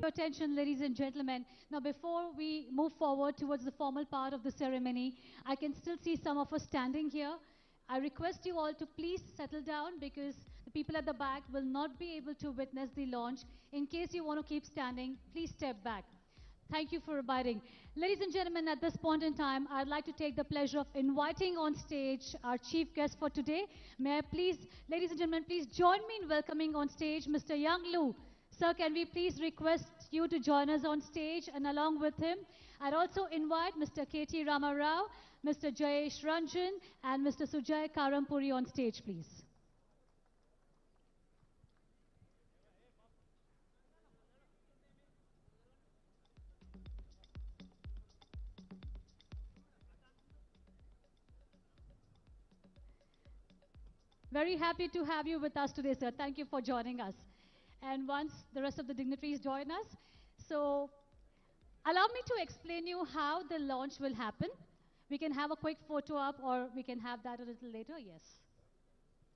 Your attention, ladies and gentlemen. Now, before we move forward towards the formal part of the ceremony, I can still see some of us standing here. I request you all to please settle down because the people at the back will not be able to witness the launch. In case you want to keep standing, please step back. Thank you for abiding. Ladies and gentlemen, at this point in time, I'd like to take the pleasure of inviting on stage our chief guest for today. May I please, ladies and gentlemen, please join me in welcoming on stage Mr. Yang Lu. Sir, can we please request you to join us on stage, and along with him, I'd also invite Mr. K.T. Rama Rao, Mr. Jayesh Ranjan, and Mr. Sujay Karampuri on stage, please. Very happy to have you with us today, sir. Thank you for joining us. And once the rest of the dignitaries join us, so allow me to explain you how the launch will happen. We can have a quick photo up, or we can have that a little later. Yes.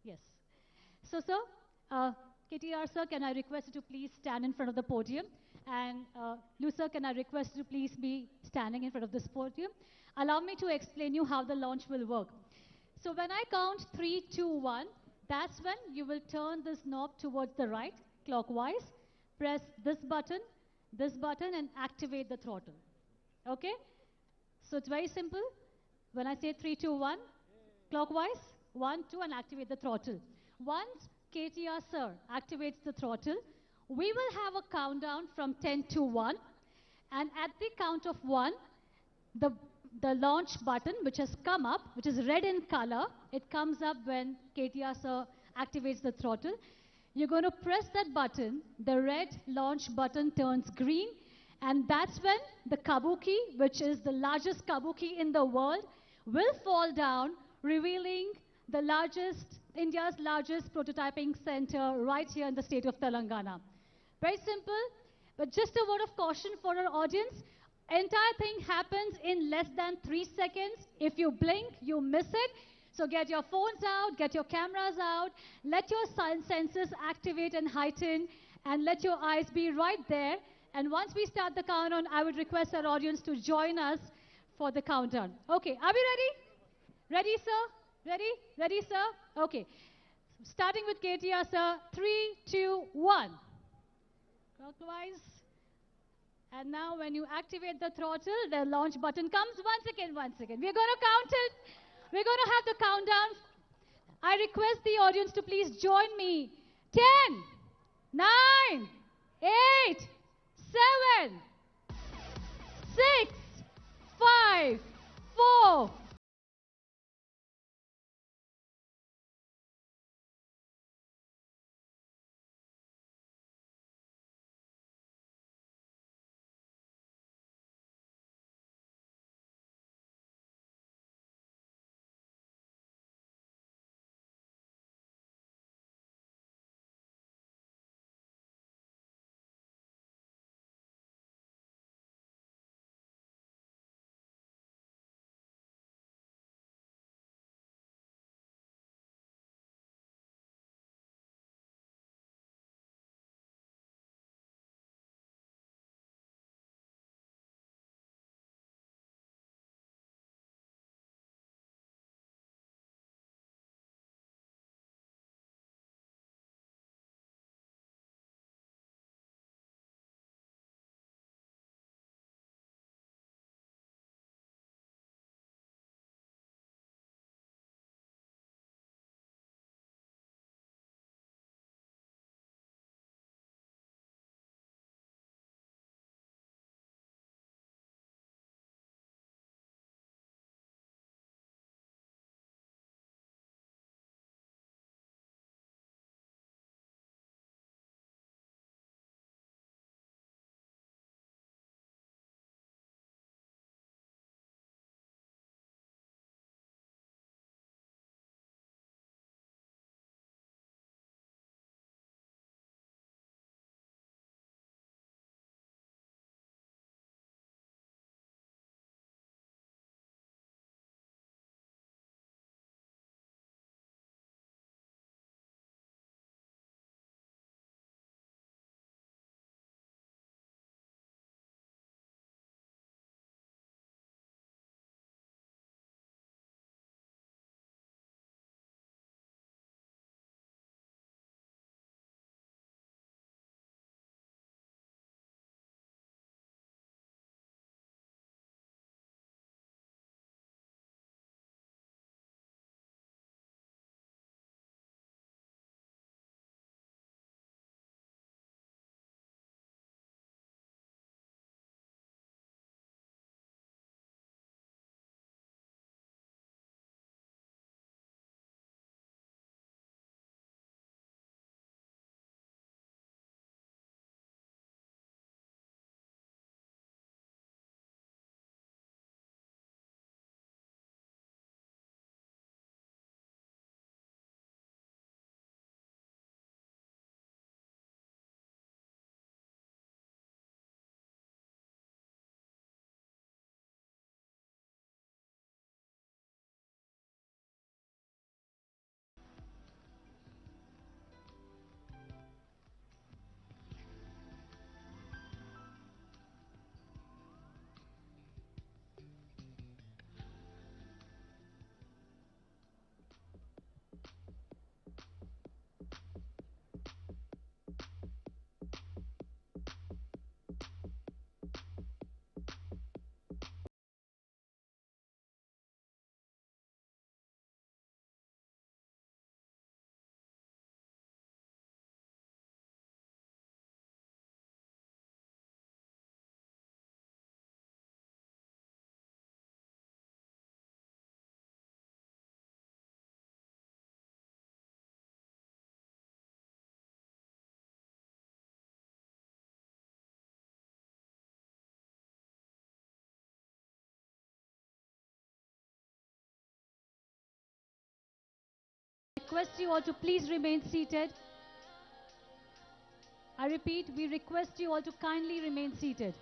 Yes. So, sir, KTR, sir, can I request you to please stand in front of the podium? And Lou, sir, can I request you to please be standing in front of this podium? Allow me to explain you how the launch will work. So when I count 3, 2, 1, that's when you will turn this knob towards the right, clockwise, press this button, and activate the throttle. Okay? So it's very simple. When I say 3, 2, 1, clockwise, 1, 2, and activate the throttle. Once KTR sir activates the throttle, we will have a countdown from 10 to 1. And at the count of 1, the launch button, which has come up, which is red in color, it comes up when KTR sir activates the throttle. You're going to press that button, the red launch button turns green, and that's when the kabuki, which is the largest kabuki in the world, will fall down, revealing the India's largest prototyping center right here in the state of Telangana. Very simple, but just a word of caution for our audience. Entire thing happens in less than 3 seconds. If you blink, you miss it. So get your phones out, get your cameras out, let your senses activate and heighten, and let your eyes be right there. And once we start the countdown, I would request our audience to join us for the countdown. Okay, are we ready? Ready, sir? Ready? Ready, sir? Okay. Starting with KTR, sir. 3, 2, 1. Clockwise. And now when you activate the throttle, the launch button comes. Once again. We're going to count it. We're going to have the countdown. I request the audience to please join me. 10, 9, 8, 7, 6, 5, 4, request you all to please remain seated. I repeat, we request you all to kindly remain seated.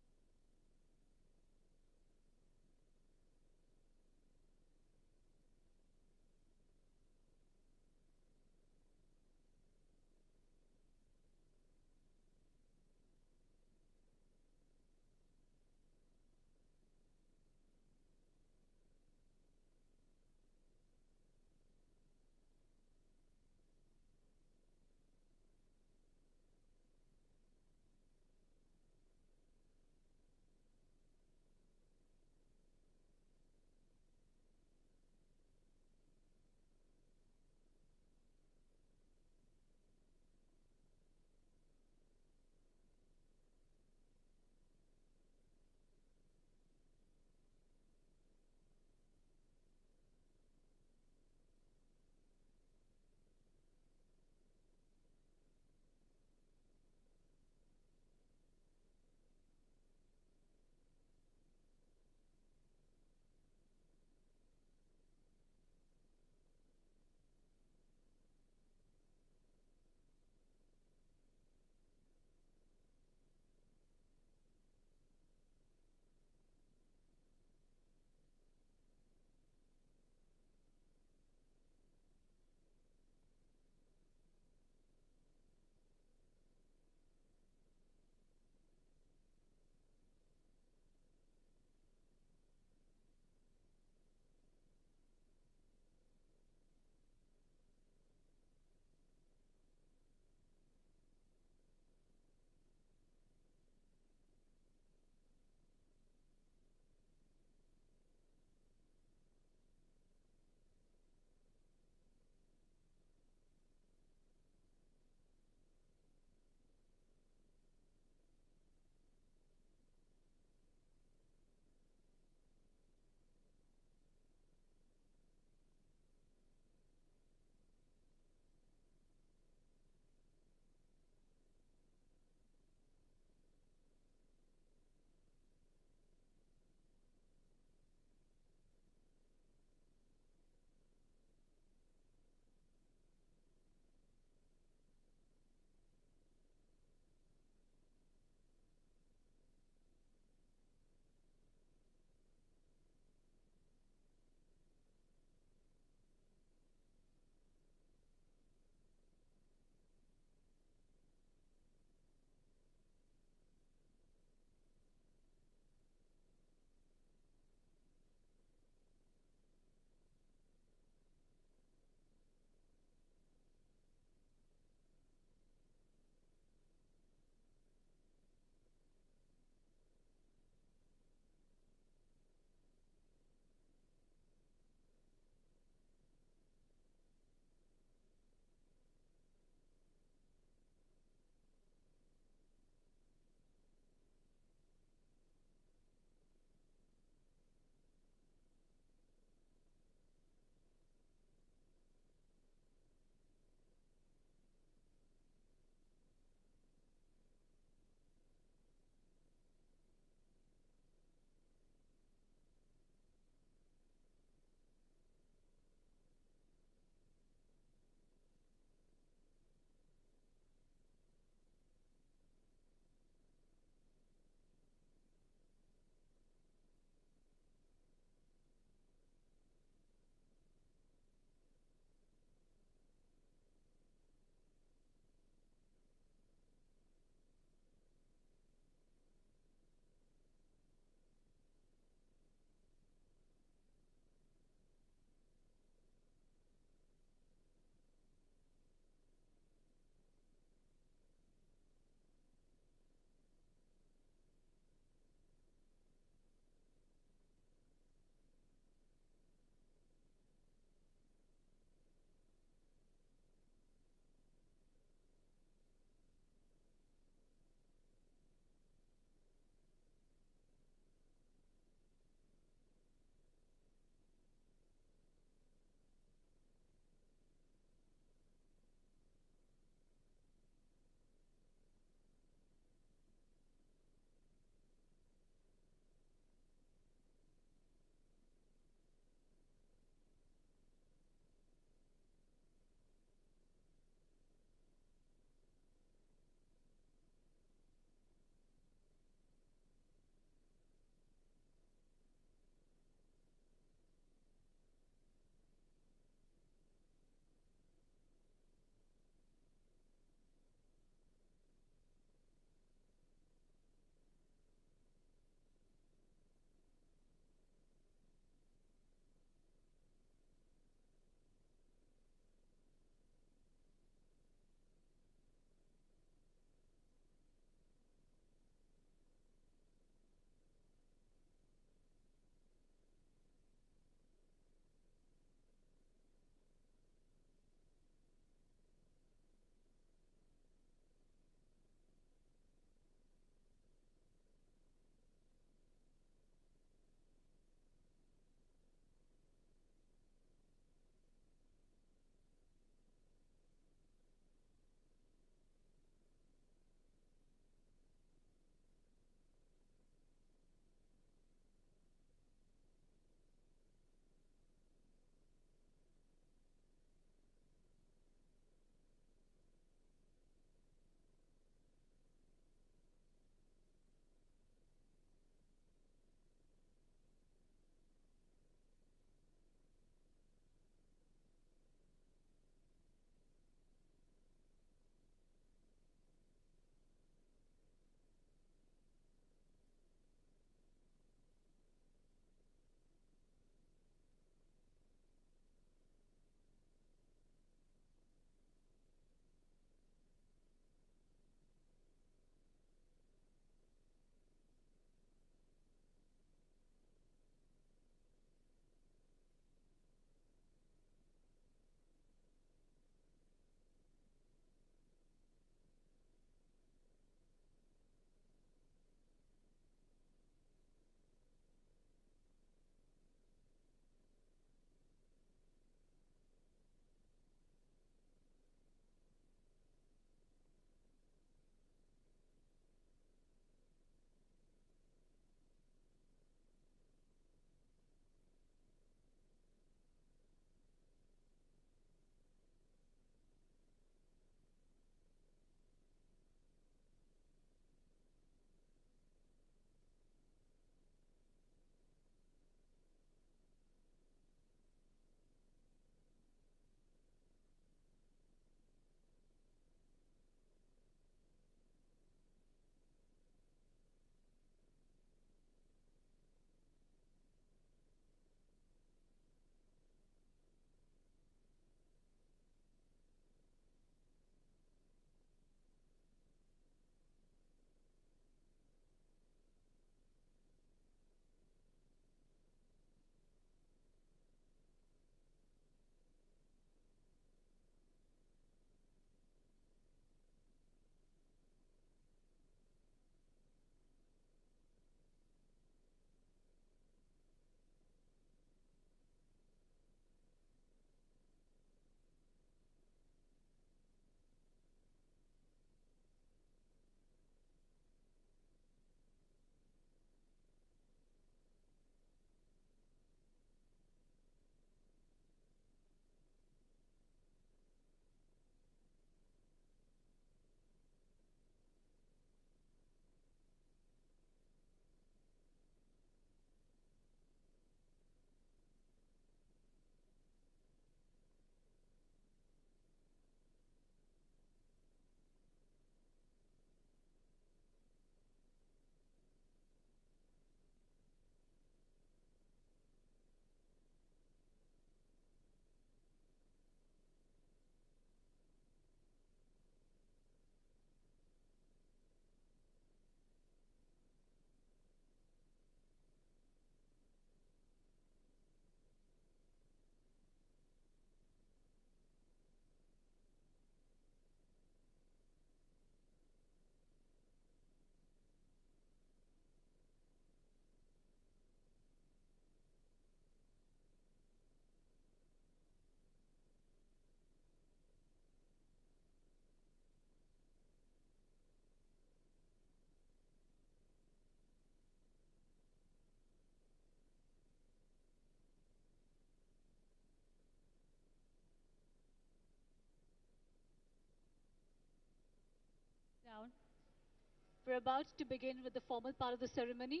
We're about to begin with the formal part of the ceremony.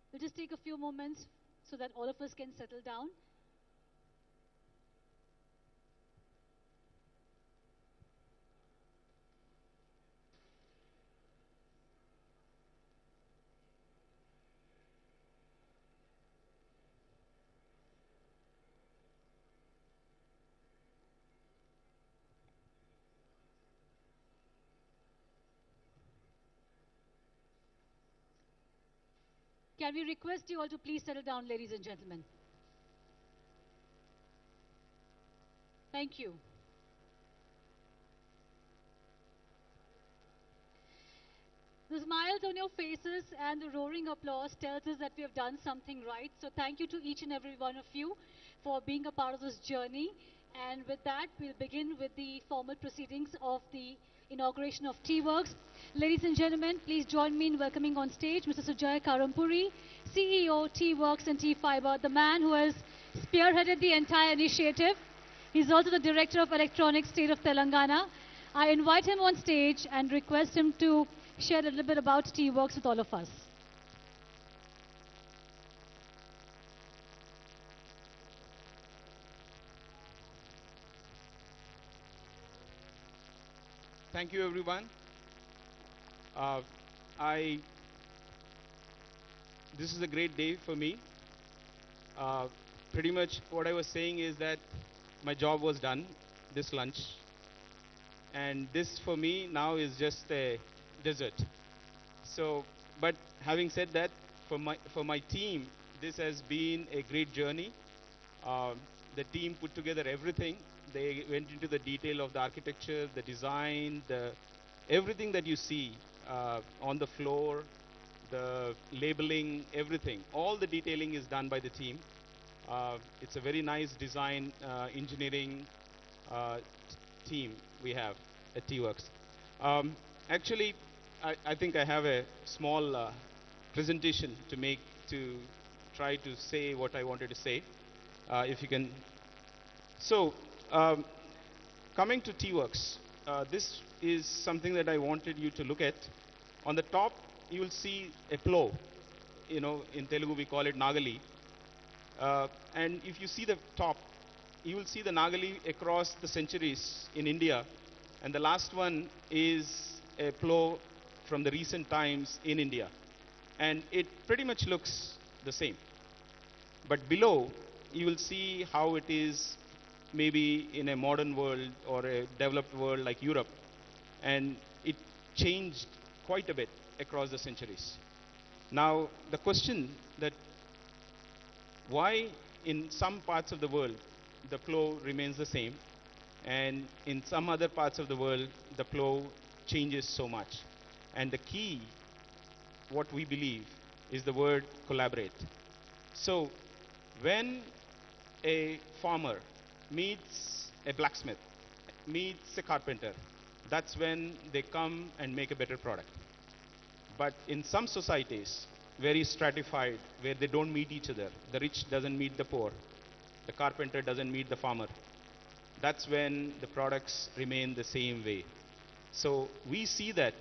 We'll just take a few moments so that all of us can settle down. Can we request you all to please settle down, ladies and gentlemen? Thank you. The smiles on your faces and the roaring applause tells us that we have done something right. So thank you to each and every one of you for being a part of this journey. And with that, we'll begin with the formal proceedings of the inauguration of T-Works. Ladies and gentlemen, please join me in welcoming on stage Mr. Sujay Karampuri, CEO, T-Works and T-Fiber, the man who has spearheaded the entire initiative. He's also the Director of Electronics, State of Telangana. I invite him on stage and request him to share a little bit about T-Works with all of us. Thank you, everyone. This is a great day for me. Pretty much what I was saying is that my job was done this lunch, and this for me now is just a dessert. So, but having said that, for my team, this has been a great journey. The team put together everything. They went into the detail of the architecture, the design, everything that you see on the floor, the labeling, everything. All the detailing is done by the team. It's a very nice design engineering team we have at T-Works. Actually, I think I have a small presentation to make to try to say what I wanted to say. If you can. So, coming to T-Works, this is something that I wanted you to look at. On the top, you will see a plow. You know, in Telugu we call it Nagali. And if you see the top, you will see the Nagali across the centuries in India. And the last one is a plow from the recent times in India. And it pretty much looks the same. But below, you will see how it is maybe in a modern world or a developed world like Europe. And it changed quite a bit across the centuries. Now, the question that why in some parts of the world the plow remains the same, and in some other parts of the world the plow changes so much. And the key, what we believe, is the word collaborate. So, when a farmer meets a blacksmith, meets a carpenter, that's when they come and make a better product. But in some societies, very stratified, where they don't meet each other, the rich doesn't meet the poor, the carpenter doesn't meet the farmer, that's when the products remain the same way. So we see that,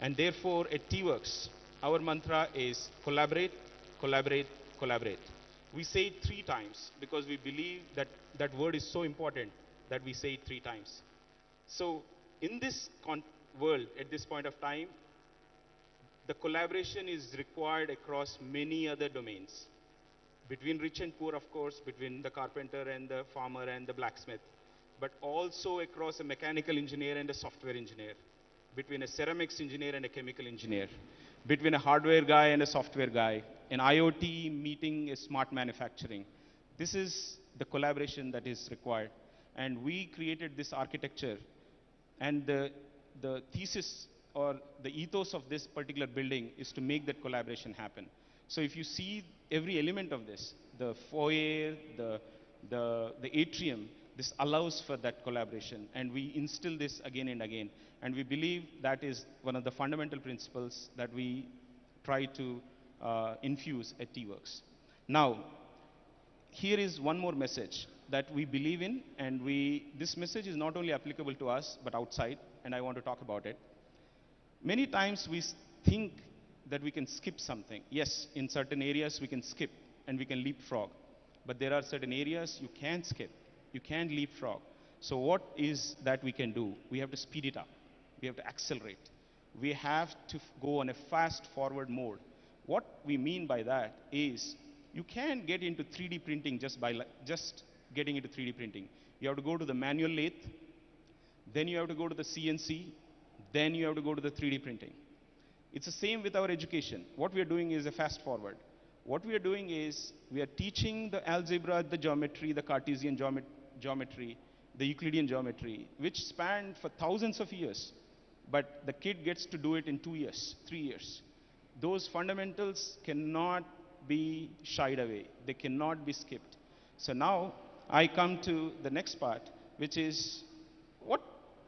and therefore at T-Works, our mantra is collaborate, collaborate, collaborate. We say it 3 times because we believe that that word is so important that we say it 3 times. So in this world, at this point of time, the collaboration is required across many other domains. Between rich and poor, of course, between the carpenter and the farmer and the blacksmith, but also across a mechanical engineer and a software engineer, between a ceramics engineer and a chemical engineer, between a hardware guy and a software guy, an IoT meeting a smart manufacturing. This is the collaboration that is required. And we created this architecture, and the thesis or the ethos of this particular building is to make that collaboration happen. So if you see every element of this, the foyer, the atrium, this allows for that collaboration, and we instill this again and again. And we believe that is one of the fundamental principles that we try to infuse at T-Works. Now, here is one more message that we believe in, and this message is not only applicable to us, but outside, and I want to talk about it. Many times we think that we can skip something. Yes, in certain areas we can skip and we can leapfrog. But there are certain areas you can't skip, you can't leapfrog. So what is that we can do? We have to speed it up. We have to accelerate. We have to go on a fast forward mode. What we mean by that is you can't get into 3D printing just by just getting into 3D printing. You have to go to the manual lathe, then you have to go to the CNC, then you have to go to the 3D printing. It's the same with our education. What we are doing is a fast forward. What we are doing is we are teaching the algebra, the geometry, the Cartesian geometry, the Euclidean geometry, which spanned for thousands of years. But the kid gets to do it in 2 years, 3 years. Those fundamentals cannot be shied away. They cannot be skipped. So now I come to the next part, which is what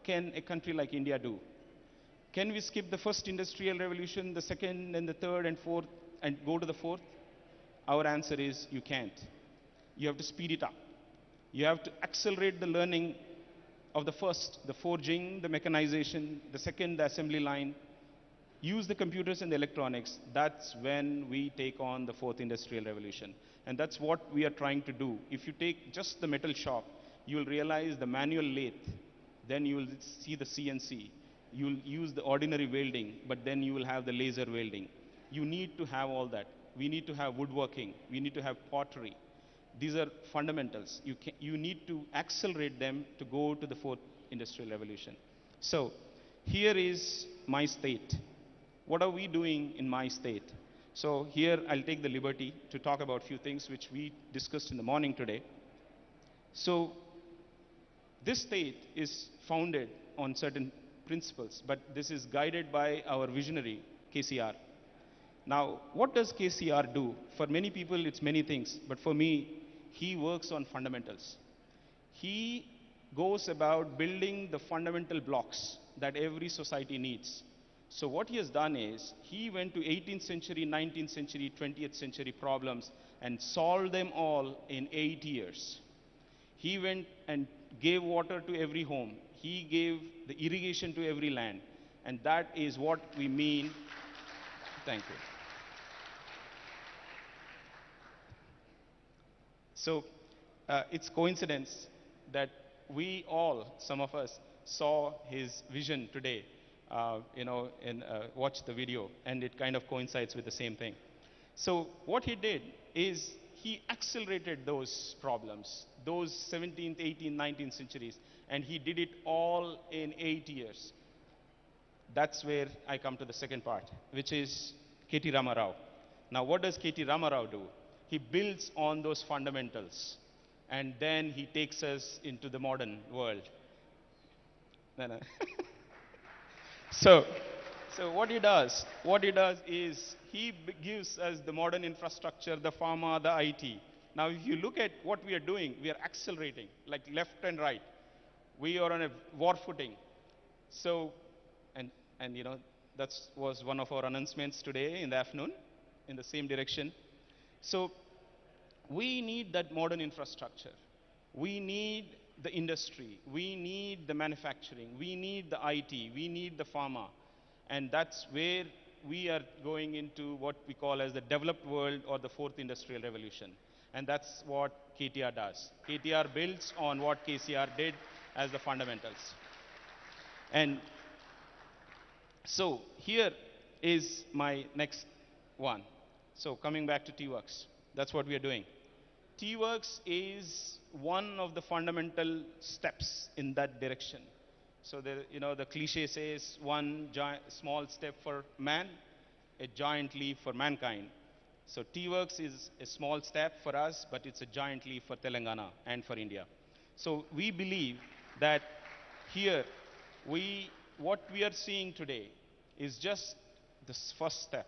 can a country like India do? Can we skip the first industrial revolution, the second and the third and fourth, and go to the fourth? Our answer is you can't. You have to speed it up. You have to accelerate the learning of the first, the forging, the mechanization, the second, the assembly line. Use the computers and the electronics. That's when we take on the fourth industrial revolution. And that's what we are trying to do. If you take just the metal shop, you will realize the manual lathe. Then you will see the CNC. You will use the ordinary welding, but then you will have the laser welding. You need to have all that. We need to have woodworking. We need to have pottery. These are fundamentals. You need to accelerate them to go to the fourth industrial revolution. So here is my state. What are we doing in my state? So here I'll take the liberty to talk about a few things which we discussed in the morning today. So this state is founded on certain principles, but this is guided by our visionary, KCR. Now, what does KCR do? For many people, it's many things, but for me, he works on fundamentals. He goes about building the fundamental blocks that every society needs. So what he has done is, he went to 18th century, 19th century, 20th century problems and solved them all in 8 years. He went and gave water to every home. He gave the irrigation to every land. And that is what we mean. Thank you. So it's coincidence that we all, some of us, saw his vision today, and watched the video, and it kind of coincides with the same thing. So what he did is he accelerated those problems, those 17th, 18th, 19th centuries, and he did it all in 8 years. That's where I come to the second part, which is K.T. Ramarao. Now, what does K.T. Ramarao do? He builds on those fundamentals, and then he takes us into the modern world. No, no. So what he does is he gives us the modern infrastructure, the pharma, the IT. Now, if you look at what we are doing, we are accelerating, like left and right. We are on a war footing. So, and that was one of our announcements today in the afternoon, in the same direction. So we need that modern infrastructure. We need the industry. We need the manufacturing. We need the IT. We need the pharma. And that's where we are going into what we call as the developed world or the fourth industrial revolution. And that's what KTR does. KTR builds on what KCR did as the fundamentals. And so here is my next one. So coming back to T-Works, that's what we are doing. T-Works is one of the fundamental steps in that direction. So the cliche says one small step for man, a giant leap for mankind. So T-Works is a small step for us, but it's a giant leap for Telangana and for India. So we believe that here, what we are seeing today is just the first step.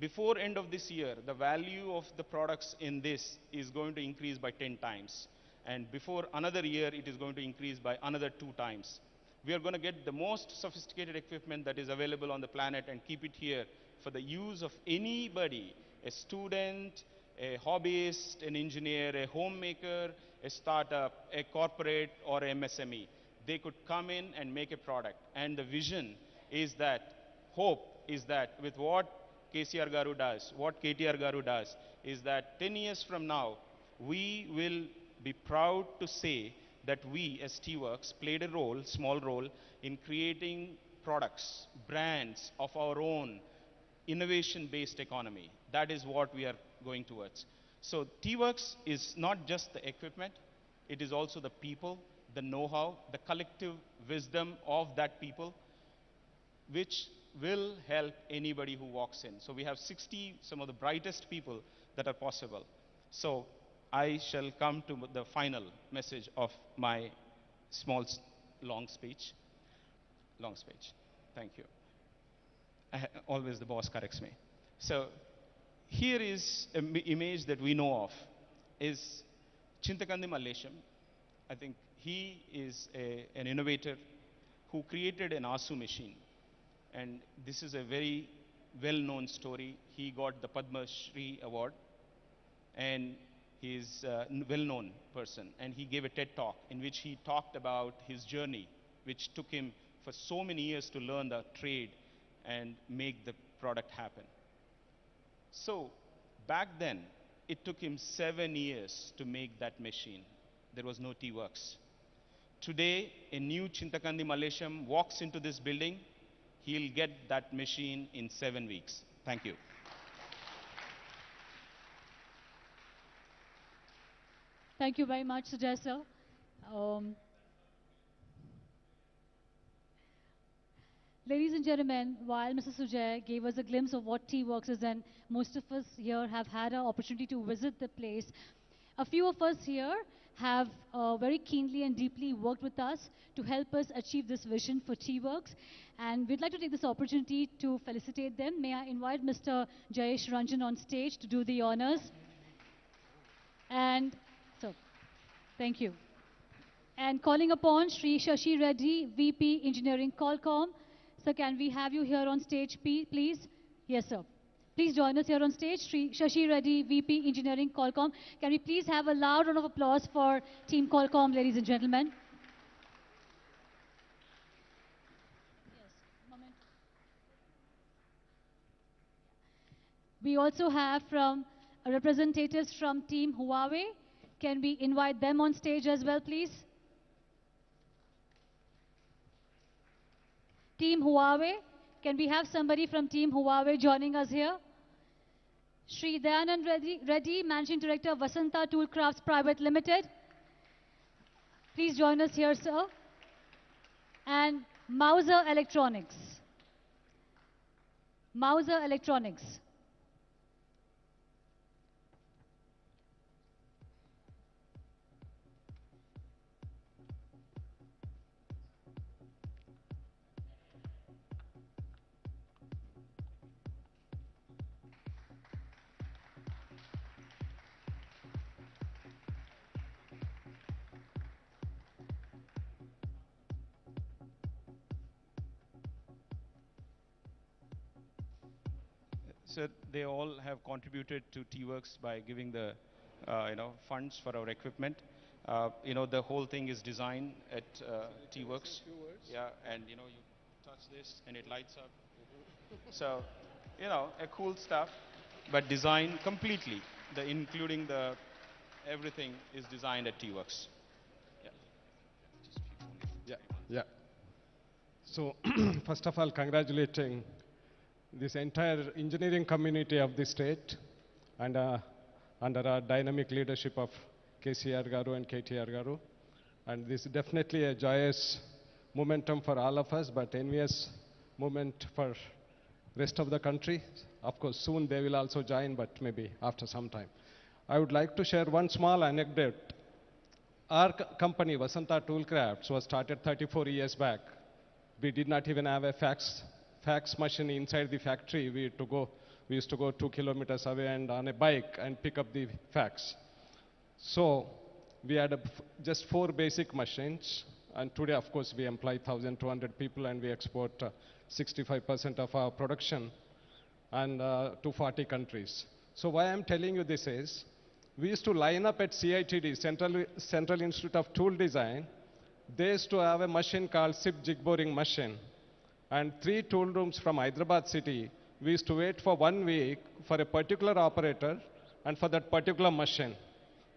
Before end of this year, the value of the products in this is going to increase by 10 times. And before another year, it is going to increase by another 2 times. We are going to get the most sophisticated equipment that is available on the planet and keep it here for the use of anybody, a student, a hobbyist, an engineer, a homemaker, a startup, a corporate, or MSME. They could come in and make a product. And the vision is that, hope is that with what KCR Garu does, what KTR Garu does, is that 10 years from now, we will be proud to say that we as T-Works played a role, small role, in creating products, brands of our own, innovation-based economy. That is what we are going towards. So T-Works is not just the equipment, it is also the people, the know-how, the collective wisdom of that people, which will help anybody who walks in. So we have 60, some of the brightest people that are possible. So I shall come to the final message of my small, long speech. Long speech. Thank you. Always the boss corrects me. So here is an image that we know of, is Chintakandi Mallesham. I think he is an innovator who created an ASU machine. And this is a very well-known story. He got the Padma Shri award, and he is a well-known person. And he gave a TED talk in which he talked about his journey, which took him for so many years to learn the trade and make the product happen. So back then, it took him 7 years to make that machine. There was no T-Works. Today, a new Chintakandi Mallesham walks into this building, he'll get that machine in 7 weeks. Thank you. Thank you very much, Sujay sir. Ladies and gentlemen, while Mr. Sujay gave us a glimpse of what T-Works is, and most of us here have had an opportunity to visit the place, a few of us here have very keenly and deeply worked with us to help us achieve this vision for T-Works. And we'd like to take this opportunity to felicitate them. May I invite Mr. Jayesh Ranjan on stage to do the honors. And so, thank you. And calling upon Sri Shashi Reddy, VP Engineering Qualcomm. Sir, can we have you here on stage, please? Yes, sir. Please join us here on stage. Sri Shashi Reddy, VP Engineering Qualcomm. Can we please have a loud round of applause for Team Qualcomm, ladies and gentlemen? Yes, moment. We also have representatives from Team Huawei. Can we invite them on stage as well, please? Team Huawei. Can we have somebody from Team Huawei joining us here? Sri Dayanand Reddy, Managing Director, Vasanta Toolcrafts Private Limited. Please join us here, sir. And Mauser Electronics. Mauser Electronics. So they all have contributed to T-Works by giving the funds for our equipment. The whole thing is designed at T-Works. Yeah, and you touch this and it lights up. So, a cool stuff, but designed completely. Including everything is designed at T-Works. Yeah. Yeah. So, first of all, congratulating this entire engineering community of the state, and under our dynamic leadership of KCR Garu and KTR Garu. And this is definitely a joyous momentum for all of us, but envious moment for rest of the country. Of course, soon they will also join, but maybe after some time. I would like to share one small anecdote. Our company, Vasanta Toolcrafts, was started 34 years back. We did not even have a fax machine inside the factory. We used to go 2 kilometers away and on a bike and pick up the fax. So we had just 4 basic machines, and today, of course, we employ 1,200 people and we export 65% of our production and to 40 countries. So why I'm telling you this is, we used to line up at CITD, Central Institute of Tool Design. They used to have a machine called SIP jig boring machine. and 3 tool rooms from Hyderabad city. We used to wait for 1 week for a particular operator and for that particular machine.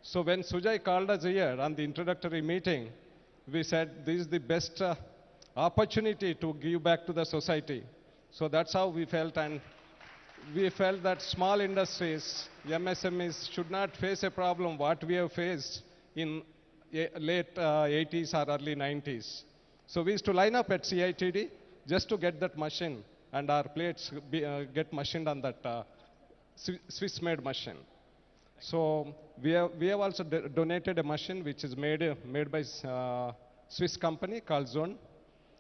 So when Sujay called us here on the introductory meeting, we said this is the best opportunity to give back to the society. So that's how we felt, and we felt that small industries, MSMEs, should not face a problem what we have faced in late 80s or early 90s. So we used to line up at CITD just to get that machine, and our plates get machined on that Swiss-made machine. So we have also donated a machine which is made by Swiss company called Zone,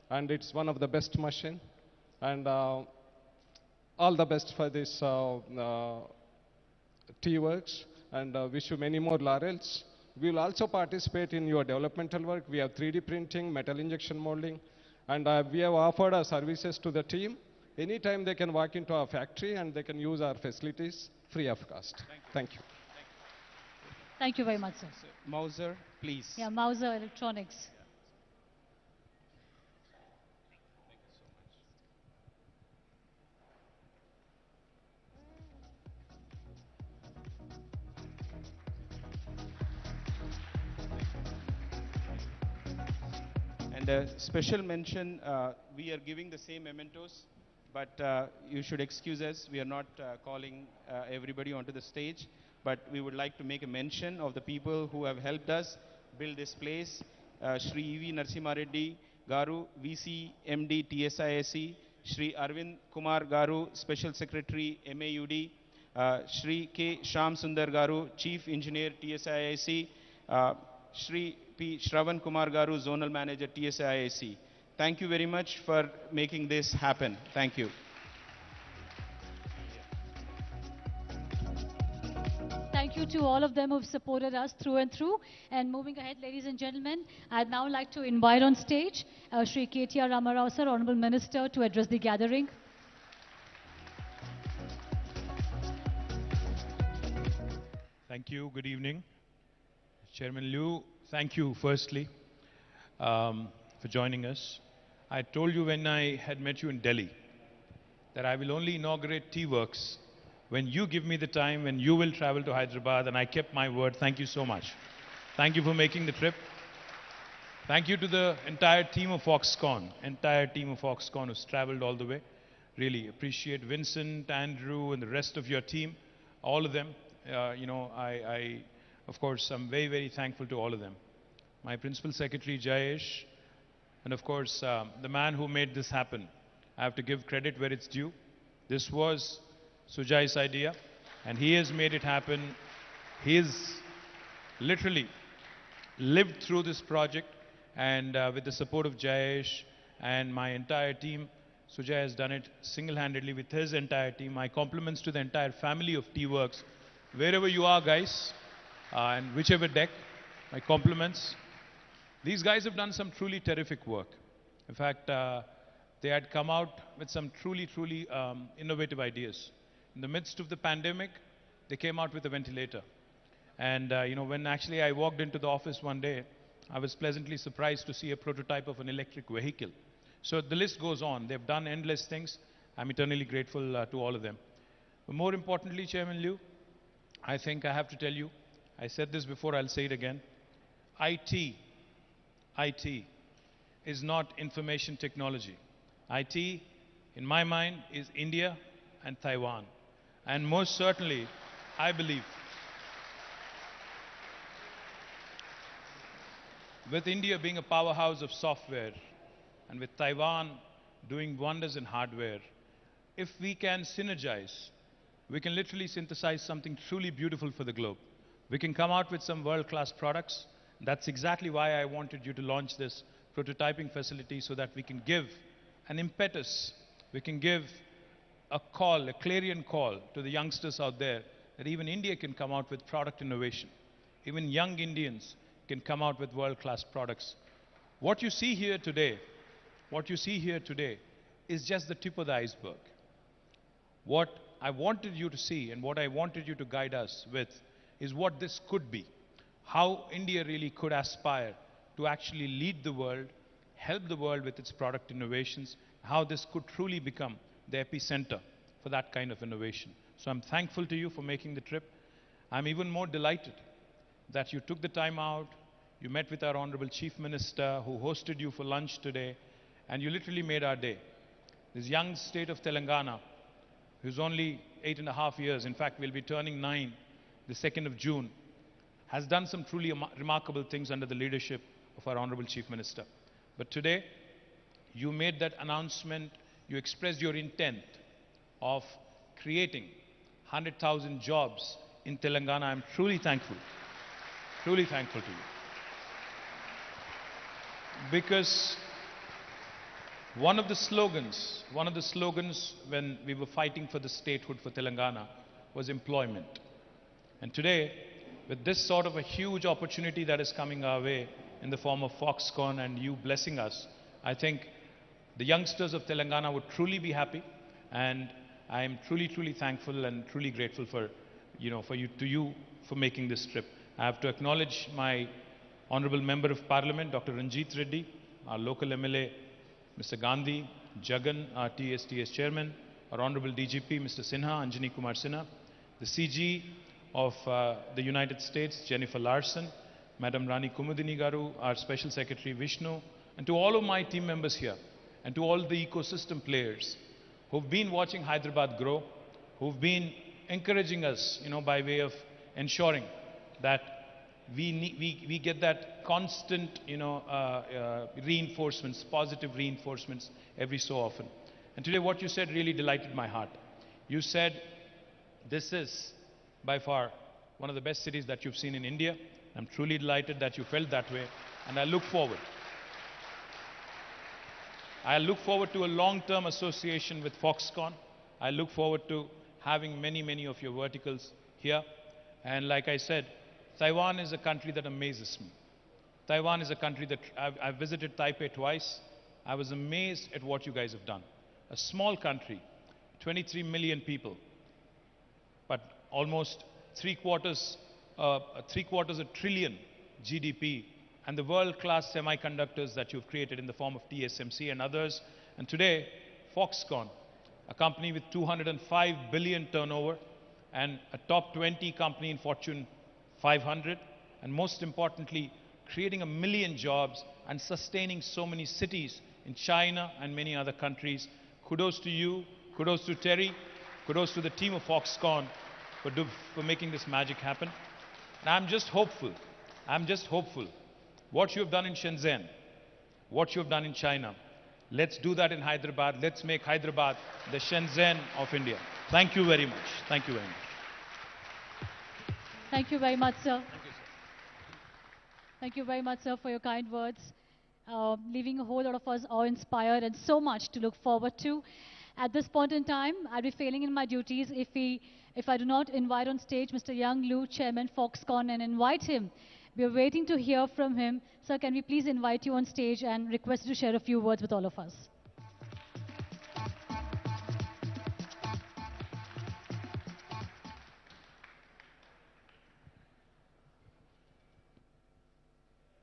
and it's one of the best machine. And all the best for this T-Works, and wish you many more laurels. We will also participate in your developmental work. We have 3D printing, metal injection molding, and we have offered our services to the team. Anytime they can walk into our factory and they can use our facilities free of cost. Thank you. Thank you very much, sir. Mauser, please. Yeah, Mauser Electronics. And a special mention, we are giving the same mementos, but you should excuse us. We are not calling everybody onto the stage, but we would like to make a mention of the people who have helped us build this place. Shri E.V. Narasimha Reddy Garu, VC MD TSISE, Shri Arvind Kumar Garu, Special Secretary MAUD, Shri K. Sham Sundar Garu, Chief Engineer TSISE, Shri P. Shravan Kumar Garu, Zonal Manager TSISE. Thank you very much for making this happen. Thank you. Thank you to all of them who've supported us through and through. And moving ahead, ladies and gentlemen, I'd now like to invite on stage Shri KTR Ramarao sir, Honorable Minister, to address the gathering. Thank you. Good evening. Chairman Liu, thank you firstly for joining us. I told you when I had met you in Delhi that I will only inaugurate T-Works when you give me the time, when you will travel to Hyderabad, and I kept my word. Thank you so much. Thank you for making the trip. Thank you to the entire team of Foxconn, who's traveled all the way. Really appreciate Vincent, Andrew, and the rest of your team, all of them. Of course, I'm very, very thankful to all of them. My Principal Secretary, Jayesh, and of course, the man who made this happen. I have to give credit where it's due. This was Sujai's idea, and he has made it happen. He has literally lived through this project, and with the support of Jayesh and my entire team, Sujai has done it single-handedly with his entire team. My compliments to the entire family of T-Works. Wherever you are, guys, and whichever deck, my compliments. These guys have done some truly terrific work. In fact, they had come out with some truly innovative ideas. In the midst of the pandemic, they came out with a ventilator. And when actually I walked into the office one day, I was pleasantly surprised to see a prototype of an electric vehicle. So the list goes on. They've done endless things. I'm eternally grateful to all of them. But more importantly, Chairman Liu, I think I have to tell you, I said this before, I'll say it again. IT is not information technology. IT, in my mind, is India and Taiwan. And most certainly, I believe, with India being a powerhouse of software and with Taiwan doing wonders in hardware, if we can synergize, we can literally synthesize something truly beautiful for the globe. We can come out with some world-class products. That's exactly why I wanted you to launch this prototyping facility, so that we can give an impetus, we can give a call, a clarion call to the youngsters out there that even India can come out with product innovation. Even young Indians can come out with world-class products. What you see here today is just the tip of the iceberg. What I wanted you to see and what I wanted you to guide us with is what this could be. How India really could aspire to actually lead the world, help the world with its product innovations, how this could truly become the epicenter for that kind of innovation. So I'm thankful to you for making the trip. I'm even more delighted that you took the time out, you met with our Honorable Chief Minister who hosted you for lunch today, and you literally made our day. This young state of Telangana, who's only 8.5 years, in fact will be turning 9 the 2nd of June, has done some truly remarkable things under the leadership of our Honorable Chief Minister. But today, you made that announcement, you expressed your intent of creating 100,000 jobs in Telangana. I'm truly thankful to you. Because one of the slogans when we were fighting for the statehood for Telangana was employment. And today, with this sort of a huge opportunity that is coming our way in the form of Foxconn and you blessing us, I think the youngsters of Telangana would truly be happy, and I am truly thankful and truly grateful for you for making this trip. I have to acknowledge my Honorable Member of Parliament, Dr. Ranjit Reddy, our local MLA, Mr. Gandhi, Jagan, our TSTS Chairman, our Honorable DGP, Mr. Sinha, Anjani Kumar Sinha, the CG of the United States, Jennifer Larson, Madam Rani Kumudini Garu, our Special Secretary Vishnu, and to all of my team members here, and to all the ecosystem players who've been watching Hyderabad grow, who've been encouraging us, by way of ensuring that we get that constant, reinforcements, positive reinforcements every so often. And today what you said really delighted my heart. You said, this is by far one of the best cities that you've seen in India. I'm truly delighted that you felt that way, and I look forward to a long-term association with Foxconn. I look forward to having many of your verticals here. And like I said, Taiwan is a country that amazes me. Taiwan is a country that I've visited Taipei twice. I was amazed at what you guys have done. A small country, 23 million people, but almost three quarters a trillion GDP, and the world-class semiconductors that you've created in the form of TSMC and others. And today, Foxconn, a company with 205 billion turnover and a top 20 company in Fortune 500, and most importantly, creating 1 million jobs and sustaining so many cities in China and many other countries. Kudos to you, kudos to Terry, kudos to the team of Foxconn for making this magic happen. And I'm just hopeful. What you have done in Shenzhen, what you have done in China, let's do that in Hyderabad. Let's make Hyderabad the Shenzhen of India. Thank you very much. Thank you very much. Thank you very much, sir. Thank you, sir. Thank you very much, sir, for your kind words, leaving a whole lot of us awe-inspired and so much to look forward to. At this point in time, I'll be failing in my duties if I do not invite on stage Mr. Young Lu, Chairman Foxconn, and invite him. We are waiting to hear from him. Sir, can we please invite you on stage and request you to share a few words with all of us?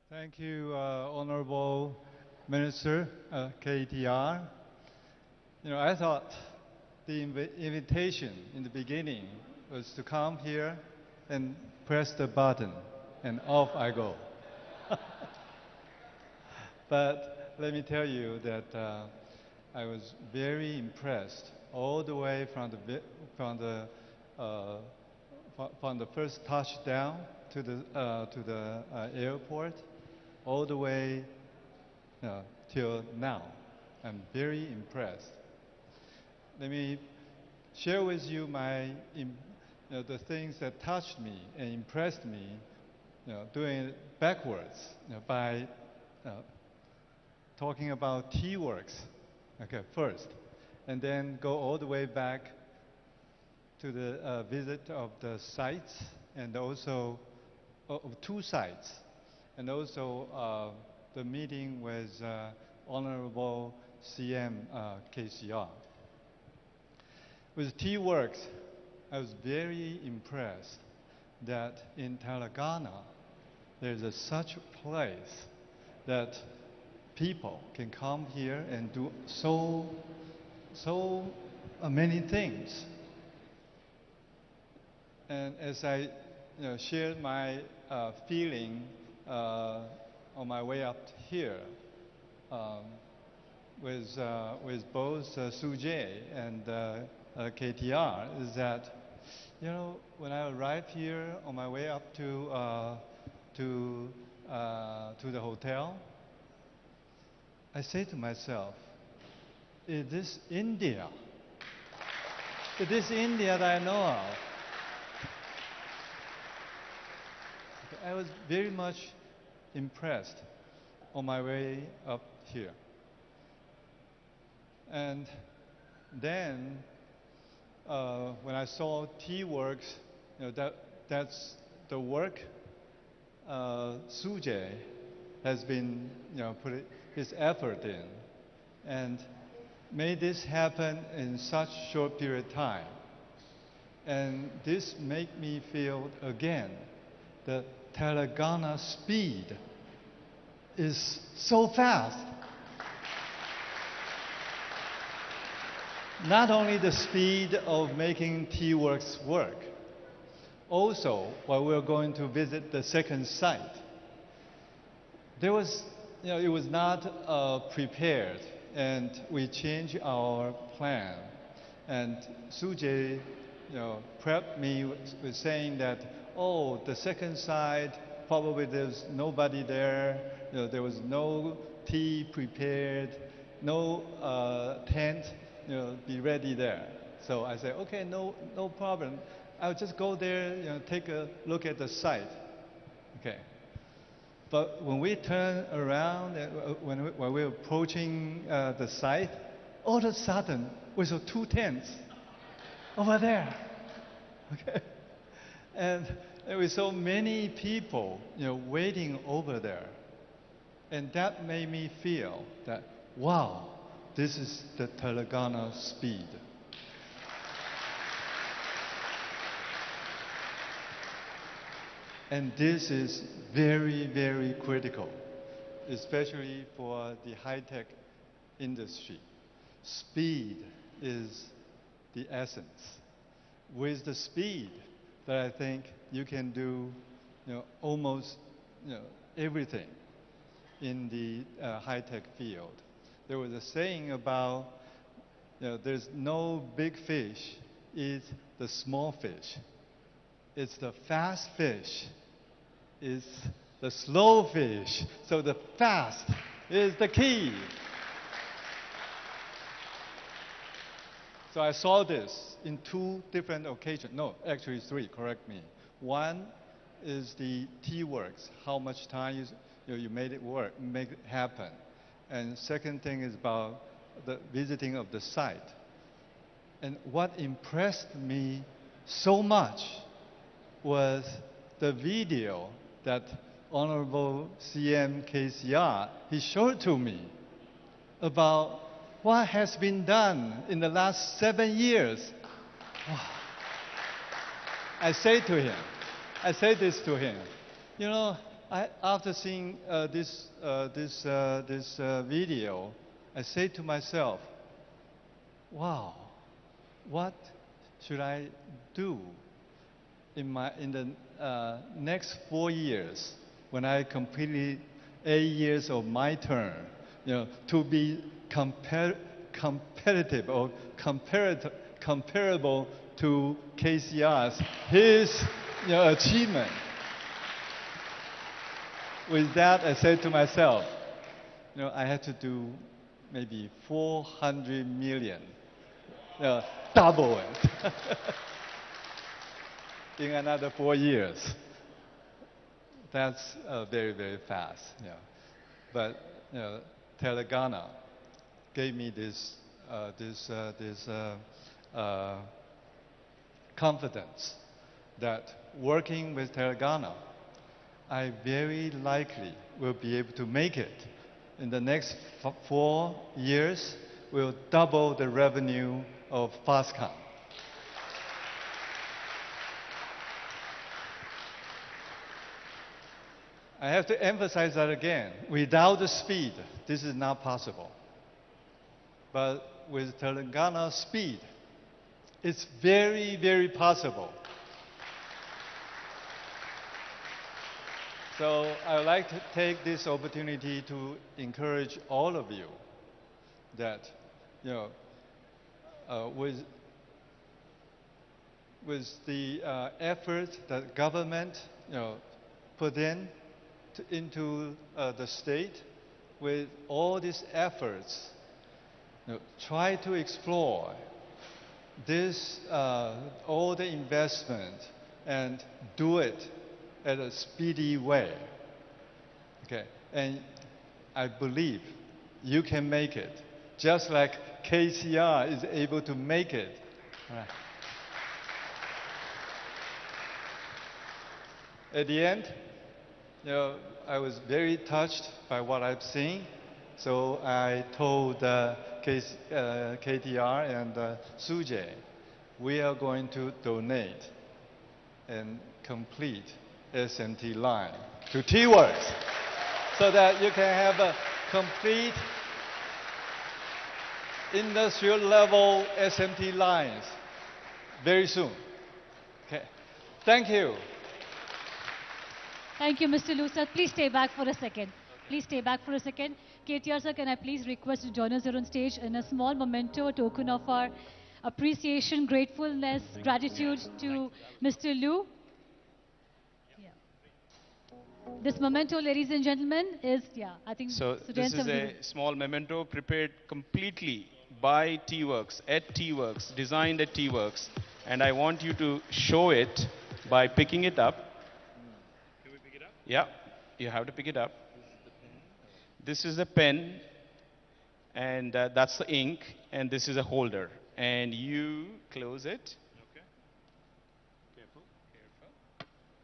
Thank you, Honorable Minister, KTR. I thought the invitation in the beginning was to come here and press the button, and off I go. But let me tell you that I was very impressed all the way from the first touchdown to the airport, all the way till now. I'm very impressed. Let me share with you the things that touched me and impressed me, doing it backwards, by talking about T-Works, first, and then go all the way back to the visit of the sites, and also of 2 sites, and also the meeting with Honorable CM KCR. With T-Works, I was very impressed that in Telangana, there's such a place that people can come here and do so many things. And as I shared my feeling on my way up here with both Sujay and KTR, is that when I arrived here on my way up to the hotel, I say to myself, is this India? Is this India that I know of? I was very much impressed on my way up here. And then when I saw T-Works, that's the work Sujay has been put his effort in and made this happen in such short period of time. And this made me feel again the Telangana speed is so fast. Not only the speed of making T-Works work, also while we were going to visit the second site, there was, it was not prepared, and we changed our plan. And Sujay, prepped me with saying that, oh, the second site, probably there's nobody there, there was no tea prepared, no tent, be ready there. So I said, okay, no problem. I'll just go there, take a look at the site. Okay. But when we turned around, when we were approaching the site, all of a sudden we saw 2 tents over there. Okay. And we saw many people, waiting over there. And that made me feel that, wow, this is the Telangana speed. And this is very, very critical, especially for the high-tech industry. Speed is the essence. With the speed that I think you can do, almost, everything in the high-tech field. There was a saying about, there's no big fish, it's the small fish. It's the fast fish, it's the slow fish. So the fast is the key. So I saw this in 2 different occasions. No, actually 3, correct me. One is the T-Works, how much time you made it work, make it happen. And second thing is about the visiting of the site. And what impressed me so much was the video that Honorable CM KCR, he showed to me about what has been done in the last 7 years. I say this to him, after seeing this video, I say to myself, wow, what should I do in the next 4 years when I completed 8 years of my term, to be competitive or comparable to KCR's, his achievement. With that, I said to myself, I had to do maybe 400 million, double it in another 4 years. That's very, very fast. But Telangana gave me this confidence that working with Telangana, I very likely will be able to make it. In the next 4 years, we'll double the revenue of Foxconn. I have to emphasize that again. Without the speed, this is not possible. But with Telangana speed, it's very, very possible. So I would like to take this opportunity to encourage all of you that, you know, with the effort that government, you know, put into the state, with all these efforts, you know, try to explore this, all the investment and do it at a speedy way. Okay, and I believe you can make it, just like KCR is able to make it. Right. At the end, you know, I was very touched by what I've seen, so I told KTR and Sujay, we are going to donate and complete SMT line to T-Works so that you can have a complete industrial level SMT lines very soon. Okay. Thank you. Thank you, Mr. Lu, sir. Please stay back for a second. Please stay back for a second. KTR, sir, can I please request to join us here on stage in a small memento, a token of our appreciation, gratefulness, gratitude to Mr. Lu. Yeah. This memento, ladies and gentlemen, is, I think... So this is a small memento prepared completely by T-Works, at T-Works, designed at T-Works. And I want you to show it by picking it up. Yeah, you have to pick it up. This is the pen, and that's the ink, and this is a holder. And you close it. Okay. Careful.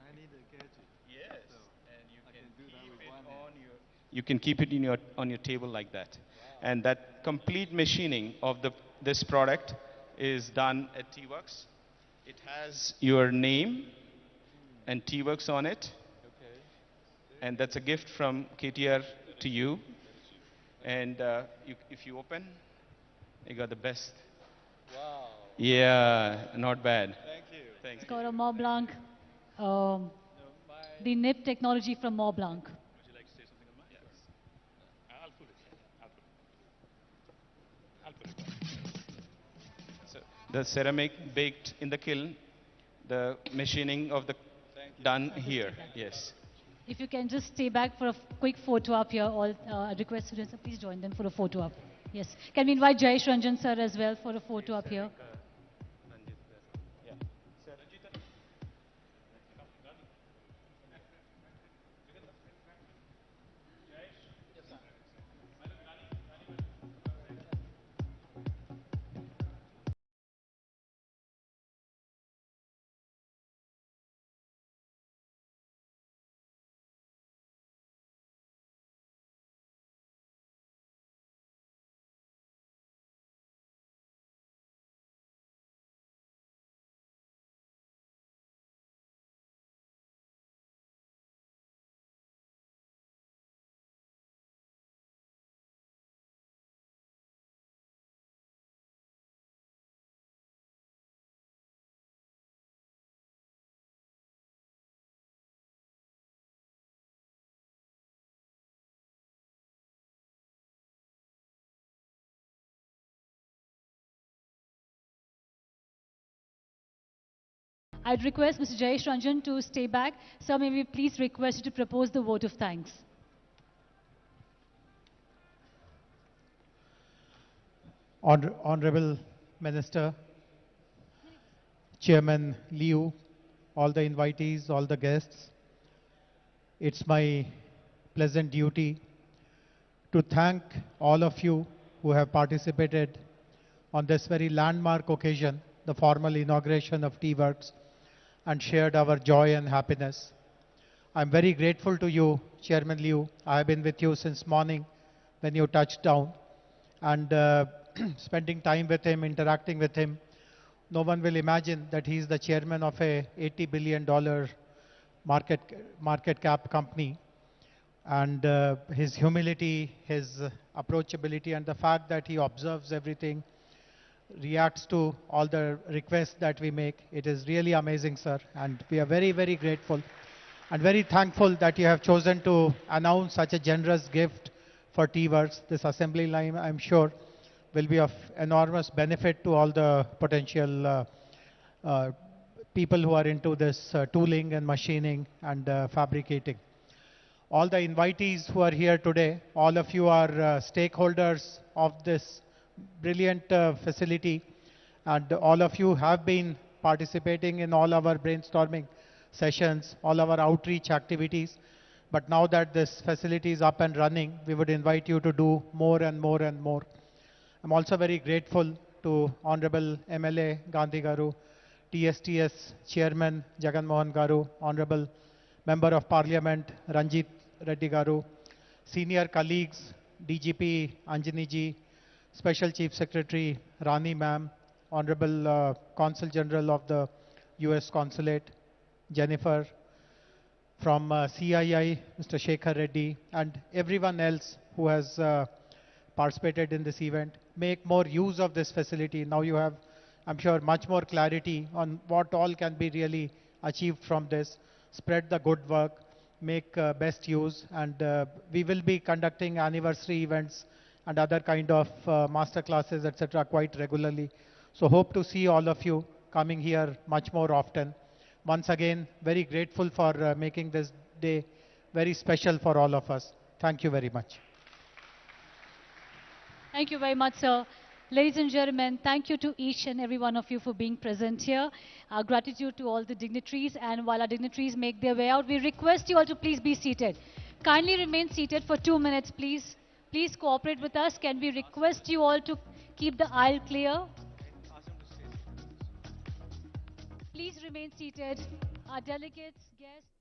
I need a gadget. Yes, so and you can keep it on your. You can keep it in on your table like that. Wow. And that complete machining of this product is done at T-Works. It has your name and T-Works on it. And that's a gift from KTR to you. And if you open, you got the best. Wow. Yeah, not bad. Thank you. Thanks. It's got a Mont Blanc, the nib technology from Mont Blanc. Would you like to say something on that? Yes. I'll put it. I'll put it. So the ceramic baked in the kiln, the machining of the done here. Yes. If you can just stay back for a quick photo up here, all I request students, please join them for a photo up. Yes. Can we invite Jayesh Ranjan sir as well for a photo up here? I'd request Mr. Jayesh Ranjan to stay back. Sir, may we please request you to propose the vote of thanks. Honorable Minister, Chairman Liu, all the invitees, all the guests, it's my pleasant duty to thank all of you who have participated on this very landmark occasion, the formal inauguration of T-Works, and shared our joy and happiness. I'm very grateful to you, Chairman Liu. I have been with you since morning when you touched down, and spending time with him, interacting with him. No one will imagine that he's the chairman of a $80 billion market cap company, and his humility, his approachability, and the fact that he observes everything, reacts to all the requests that we make. It is really amazing, sir, and we are very, very grateful and very thankful that you have chosen to announce such a generous gift for T-Works. This assembly line, I'm sure, will be of enormous benefit to all the potential people who are into this tooling and machining and fabricating. All the invitees who are here today, all of you are stakeholders of this brilliant facility, and all of you have been participating in all our brainstorming sessions, all our outreach activities. But now that this facility is up and running, we would invite you to do more and more and more. I'm also very grateful to Honorable MLA Gandhi Garu, TSTS Chairman Jagan Mohan Garu, Honorable Member of Parliament Ranjit Reddy Garu, senior colleagues DGP Anjani ji, Special Chief Secretary Rani Ma'am, Honorable Consul General of the US Consulate Jennifer, from CII Mr. Shekhar Reddy, and everyone else who has participated in this event. Make more use of this facility. Now you have, I'm sure, much more clarity on what all can be really achieved from this. Spread the good work, make best use, and we will be conducting anniversary events and other kind of master classes, etc., quite regularly. So hope to see all of you coming here much more often. Once again, very grateful for making this day very special for all of us. Thank you very much. Thank you very much, sir. Ladies and gentlemen, thank you to each and every one of you for being present here. Our gratitude to all the dignitaries, and while our dignitaries make their way out, we request you all to please be seated. Kindly remain seated for 2 minutes, please. Please cooperate with us. Can we request you all to keep the aisle clear? Please remain seated. Our delegates, guests.